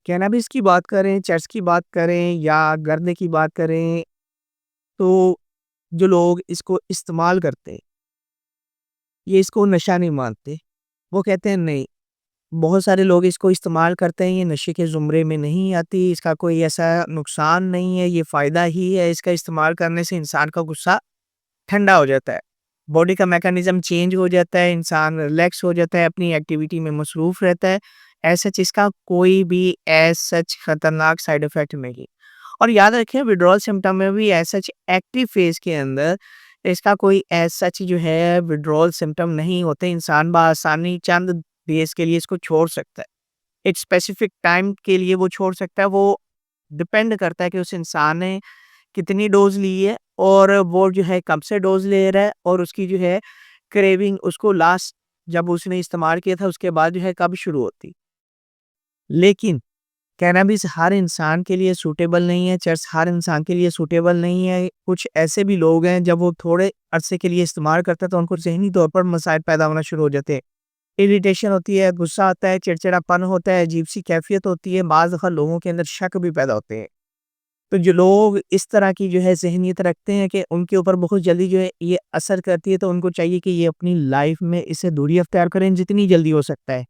کینابis کی بات کریں، چرس کی بات کریں یا گردے کی بات کریں، تو جو لوگ اس کو استعمال کرتے ہیں یہ اس کو نشہ نہیں مانتے. وہ کہتے ہیں نہیں، بہت سارے لوگ اس کو استعمال کرتے ہیں، یہ نشے کے زمرے میں نہیں آتی، اس کا کوئی ایسا نقصان نہیں ہے، یہ فائدہ ہی ہے. اس کا استعمال کرنے سے انسان کا غصہ ٹھنڈا ہو جاتا ہے، باڈی کا میکانزم چینج ہو جاتا ہے، انسان ریلیکس ہو جاتا ہے، اپنی ایکٹیویٹی میں مصروف رہتا ہے. ایسا چیز کا کوئی بھی سچ خطرناک سائیڈ ایفیکٹ نہیں. اور یاد رکھیں وڈرول سمٹم میں بھی سچ ایکٹیو فیز کے اندر اس کا کوئی سچ جو ہے وڈرول سمٹم نہیں ہوتے. انسان بآسانی چند دیز کے لیے اس کو چھوڑ سکتا ہے، ایک اسپیسیفک ٹائم کے لیے وہ چھوڑ سکتا ہے. وہ ڈپینڈ کرتا ہے کہ اس انسان نے کتنی ڈوز لی ہے اور وہ جو ہے کب سے ڈوز لے رہا ہے، اور اس کی جو ہے کریونگ اس کو لاسٹ جب اس نے استعمال کیا تھا اس کے بعد جو ہے کب شروع ہوتی. لیکن کینابis ہر انسان کے لیے سوٹیبل نہیں ہے، چرس ہر انسان کے لیے سوٹیبل نہیں ہے. کچھ ایسے بھی لوگ ہیں جب وہ تھوڑے عرصے کے لیے استعمال کرتے ہیں تو ان کو ذہنی طور پر مسائل پیدا ہونا شروع ہو جاتے ہیں، اریٹیشن ہوتی ہے، غصہ آتا ہے، چڑچڑا پن ہوتا ہے، عجیب سی کیفیت ہوتی ہے، بعض دفعہ لوگوں کے اندر شک بھی پیدا ہوتے ہیں. تو جو لوگ اس طرح کی جو ہے ذہنیت رکھتے ہیں کہ ان کے اوپر بہت جلدی جو ہے یہ اثر کرتی ہے، تو ان کو چاہیے کہ یہ اپنی لائف میں اسے دوری اختیار کریں جتنی جلدی ہو سکتا ہے.